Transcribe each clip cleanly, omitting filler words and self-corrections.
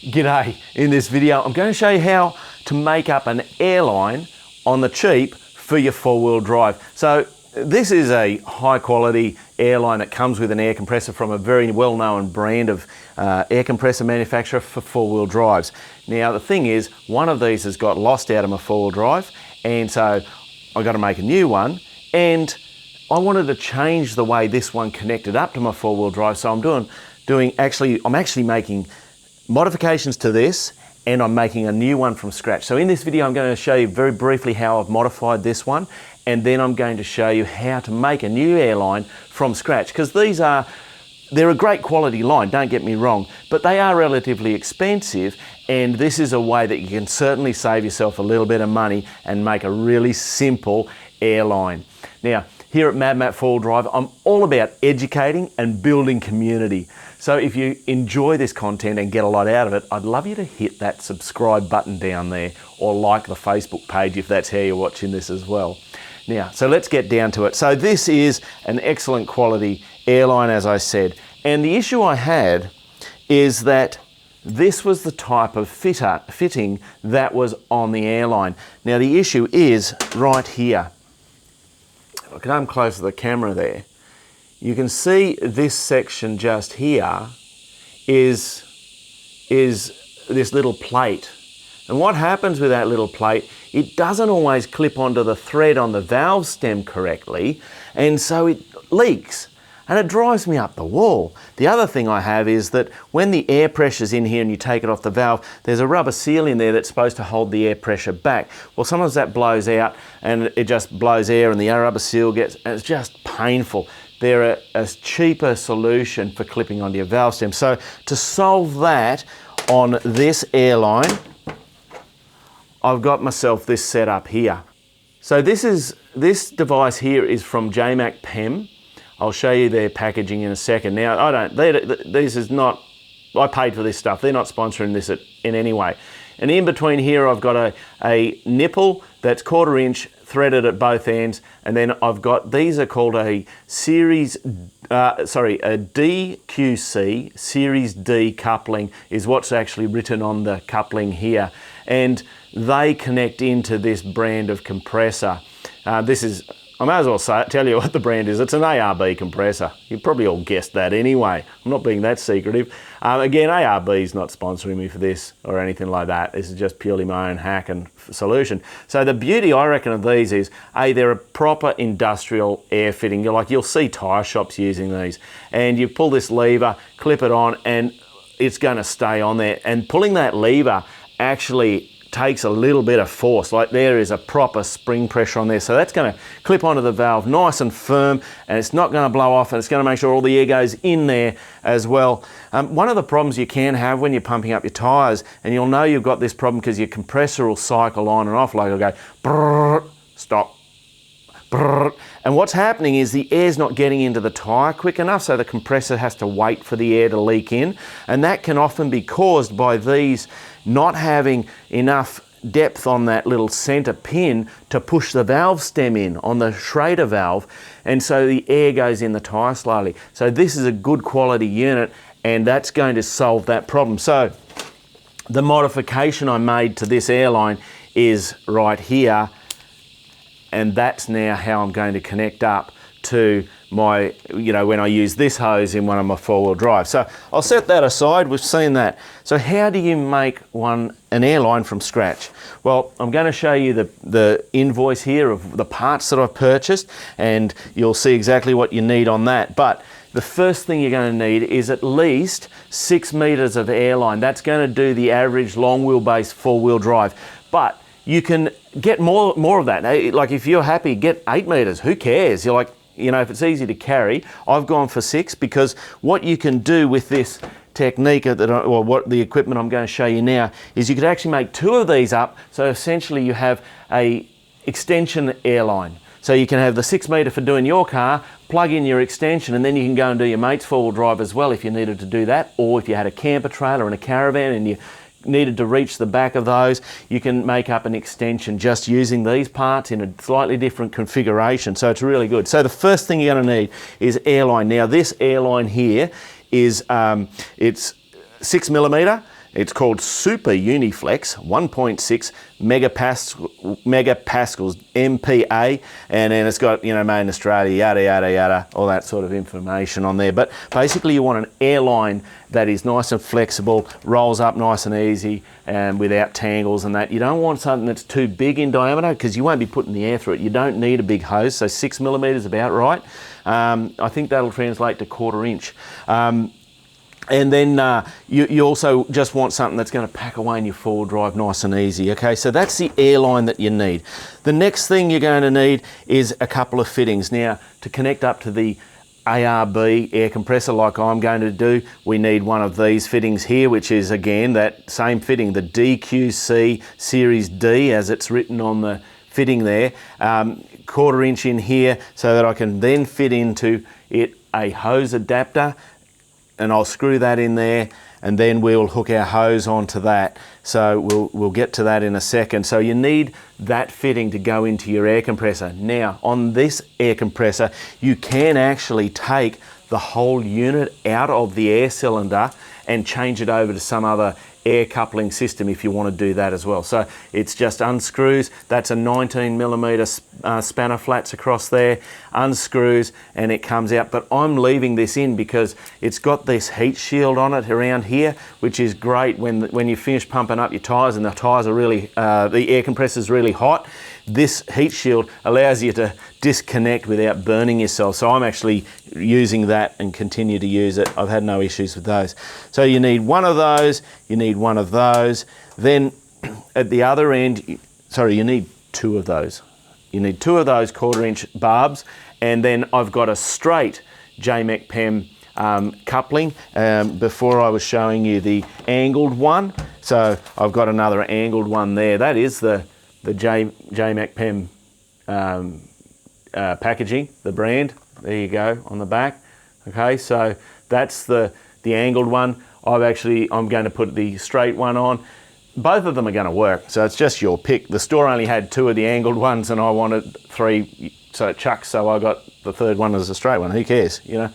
G'day. In this video I'm going to show you how to make up an airline on the cheap for your four-wheel drive. So this is a high quality airline that comes with an air compressor from a very well-known brand of air compressor manufacturer for four-wheel drives. Now the thing is, one of these has got lost out of my four-wheel drive, and so I got to make a new one, and I wanted to change the way this one connected up to my four-wheel drive. So I'm actually making modifications to this, and I'm making a new one from scratch. So in this video I'm going to show you very briefly how I've modified this one, and then I'm going to show you how to make a new airline from scratch, because they're a great quality line, don't get me wrong, but they are relatively expensive, and this is a way that you can certainly save yourself a little bit of money and make a really simple airline. Now, here at MadMatt 4-Wheel Drive, I'm all about educating and building community. So if you enjoy this content and get a lot out of it, I'd love you to hit that subscribe button down there, or like the Facebook page if that's how you're watching this as well. Now, so let's get down to it. So this is an excellent quality airline, as I said. And the issue I had is that this was the type of fitting that was on the airline. Now the issue is right here. If I come close to the camera there, you can see this section just here is this little plate. And what happens with that little plate, it doesn't always clip onto the thread on the valve stem correctly, and so it leaks. And it drives me up the wall. The other thing I have is that when the air pressure's in here and you take it off the valve, there's a rubber seal in there that's supposed to hold the air pressure back. Well, sometimes that blows out and it just blows air, and the rubber seal and it's just painful. They're a cheaper solution for clipping onto your valve stem. So to solve that on this airline, I've got myself this set up here. So this device here is from JMac PEM. I'll show you their packaging in a second. Now, I paid for this stuff. They're not sponsoring this in any way. And in between here, I've got a nipple that's 1/4 inch threaded at both ends. And then I've got, these are called a DQC, Series D coupling is what's actually written on the coupling here. And they connect into this brand of compressor. I may as well tell you what the brand is. It's an ARB compressor. You probably all guessed that anyway. I'm not being that secretive. Again, ARB is not sponsoring me for this or anything like that. This is just purely my own hack and solution. So the beauty, I reckon, of these is, they're a proper industrial air fitting. You'll see tyre shops using these. And you pull this lever, clip it on, and it's going to stay on there. And pulling that lever actually takes a little bit of force. Like, there is a proper spring pressure on there, so that's going to clip onto the valve nice and firm, and it's not going to blow off, and it's going to make sure all the air goes in there as well. One of the problems you can have when you're pumping up your tyres, and you'll know you've got this problem because your compressor will cycle on and off, like it'll go brrr, stop, brrr. And what's happening is the air's not getting into the tyre quick enough, so the compressor has to wait for the air to leak in, and that can often be caused by these not having enough depth on that little center pin to push the valve stem in on the Schrader valve, and so the air goes in the tyre slowly. So this is a good quality unit, and that's going to solve that problem. So the modification I made to this airline is right here, and that's now how I'm going to connect up to my, when I use this hose in one of my four-wheel drives. So I'll set that aside, we've seen that. So how do you make an airline from scratch? Well, I'm going to show you the invoice here of the parts that I've purchased, and you'll see exactly what you need on that. But the first thing you're going to need is at least 6 meters of airline. That's going to do the average long wheelbase four-wheel drive. But you can get more of that. Like, if you're happy, get 8 meters. Who cares? You're like, if it's easy to carry. I've gone for 6, because what you can do with this technique, what the equipment I'm going to show you now, is you could actually make 2 of these up. So essentially you have a extension airline. So you can have the 6 meter for doing your car, plug in your extension, and then you can go and do your mate's four-wheel drive as well if you needed to do that, or if you had a camper trailer and a caravan and you needed to reach the back of those, you can make up an extension just using these parts in a slightly different configuration. So it's really good. So the first thing you're going to need is airline. Now this airline here is it's 6 millimeter. It's called Super Uniflex, 1.6 megapascals MPa, and then it's got, you know, made in Australia, yada, yada, yada, all that sort of information on there. But basically you want an airline that is nice and flexible, rolls up nice and easy, and without tangles and that. You don't want something that's too big in diameter because you won't be putting the air through it. You don't need a big hose, so 6 millimeters is about right. I think that'll translate to 1/4 inch. And then you also just want something that's going to pack away in your four-wheel drive nice and easy. Okay, so that's the airline that you need. The next thing you're going to need is a couple of fittings. Now, to connect up to the ARB air compressor like I'm going to do, we need one of these fittings here, which is again that same fitting, the DQC Series D as it's written on the fitting there. 1/4 inch in here so that I can then fit into it a hose adapter, and I'll screw that in there, and then we'll hook our hose onto that. So we'll get to that in a second. So you need that fitting to go into your air compressor. Now, on this air compressor, you can actually take the whole unit out of the air cylinder and change it over to some other air coupling system if you want to do that as well. So it's just unscrews, that's a 19 millimeter spanner flats across there, unscrews, and it comes out. But I'm leaving this in because it's got this heat shield on it around here, which is great when you finish pumping up your tyres and the tyres are really, the air compressor is really hot. This heat shield allows you to disconnect without burning yourself. So I'm actually using that and continue to use it. I've had no issues with those. So you need one of those, you need one of those. Then at the other end, sorry, you need two of those. You need two of those 1/4 inch barbs. And then I've got a straight JMAC-PEM coupling. Before I was showing you the angled one. So I've got another angled one there. That is the JMAC-PEM packaging, the brand. There you go on the back. Okay, so that's the angled one. I'm going to put the straight one on. Both of them are going to work, so it's just your pick. The store only had 2 of the angled ones, and I wanted 3, so it chucks. So I got the third one as a straight one. Who cares? You know,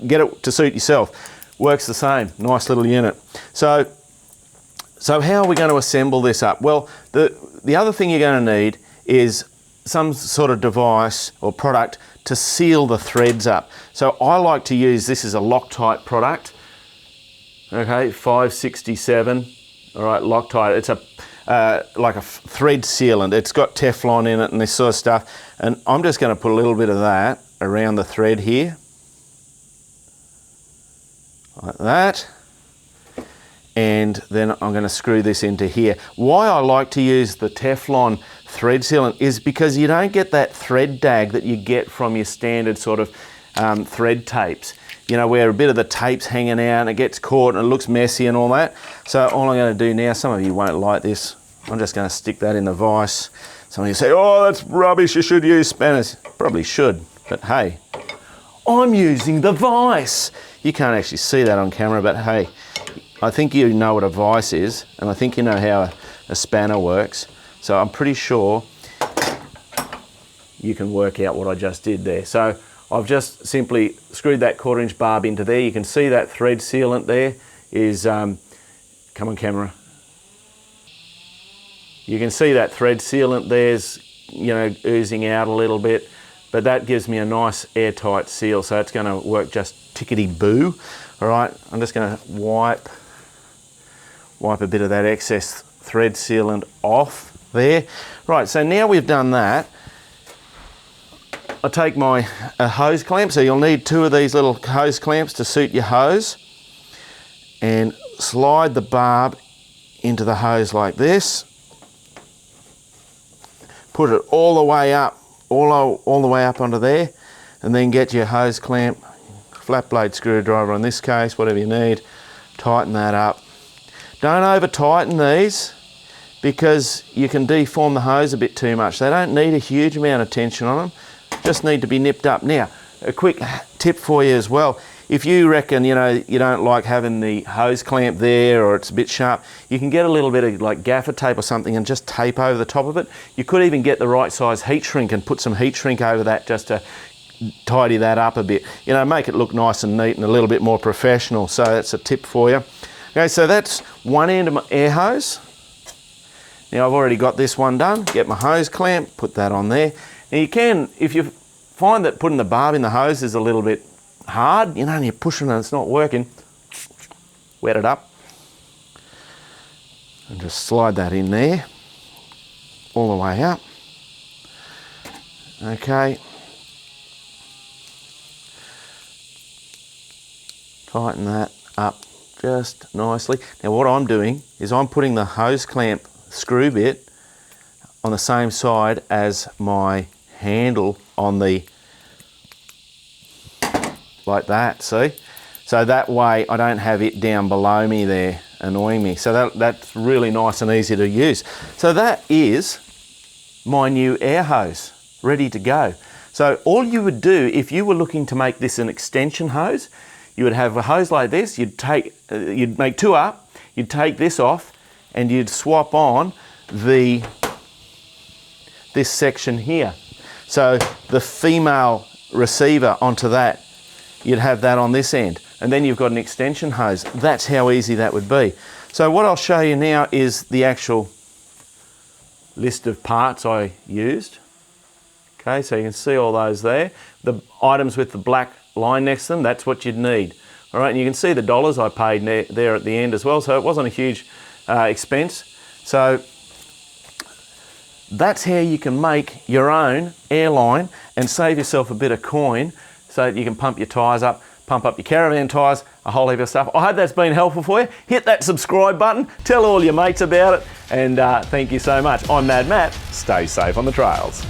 get it to suit yourself. Works the same. Nice little unit. So how are we going to assemble this up? Well, the other thing you're going to need is some sort of device or product to seal the threads up. So I like to use, this is a Loctite product. Okay, 567. All right, Loctite. It's like a thread sealant. It's got Teflon in it and this sort of stuff. And I'm just going to put a little bit of that around the thread here. Like that. And then I'm going to screw this into here. Why I like to use the Teflon thread sealant is because you don't get that thread dag that you get from your standard sort of thread tapes. You know, where a bit of the tape's hanging out and it gets caught and it looks messy and all that. So all I'm going to do now, some of you won't like this, I'm just going to stick that in the vise. Some of you say, oh, that's rubbish, you should use spanners. Probably should, but hey, I'm using the vise. You can't actually see that on camera, but hey, I think you know what a vise is, and I think you know how a spanner works. So I'm pretty sure you can work out what I just did there. So I've just simply screwed that 1/4 inch barb into there. You can see that thread sealant there is, come on camera. You can see that thread sealant there's, you know, oozing out a little bit, but that gives me a nice airtight seal. So it's going to work just tickety-boo. All right, I'm just going to wipe a bit of that excess thread sealant off there. Right, so now we've done that, I take my hose clamp. So you'll need 2 of these little hose clamps to suit your hose, and slide the barb into the hose like this. Put it all the way up, all the way up onto there, and then get your hose clamp, flat blade screwdriver in this case, whatever you need, tighten that up. Don't over tighten these because you can deform the hose a bit too much. They don't need a huge amount of tension on them, just need to be nipped up. Now, a quick tip for you as well. If you reckon, you know, you don't like having the hose clamp there or it's a bit sharp, you can get a little bit of like gaffer tape or something and just tape over the top of it. You could even get the right size heat shrink and put some heat shrink over that just to tidy that up a bit. You know, make it look nice and neat and a little bit more professional. So that's a tip for you. Okay, so that's one end of my air hose. Now I've already got this one done. Get my hose clamp, put that on there. Now you can, if you find that putting the barb in the hose is a little bit hard, you know, and you're pushing and it's not working, wet it up. And just slide that in there, all the way up. Okay. Tighten that up just nicely. Now what I'm doing is I'm putting the hose clamp screw bit on the same side as my handle on the, like that, see? So that way I don't have it down below me there annoying me. So that's really nice and easy to use. So that is my new air hose, ready to go. So all you would do if you were looking to make this an extension hose, you would have a hose like this, you'd make two up, you'd take this off and you'd swap on this section here. So the female receiver onto that, you'd have that on this end. And then you've got an extension hose. That's how easy that would be. So what I'll show you now is the actual list of parts I used. Okay, so you can see all those there. The items with the black line next to them, that's what you'd need. All right, and you can see the dollars I paid there at the end as well, so it wasn't a huge expense. So that's how you can make your own airline and save yourself a bit of coin so that you can pump your tyres up, pump up your caravan tyres, a whole heap of stuff. I hope that's been helpful for you. Hit that subscribe button, tell all your mates about it, and thank you so much. I'm MadMatt. Stay safe on the trails.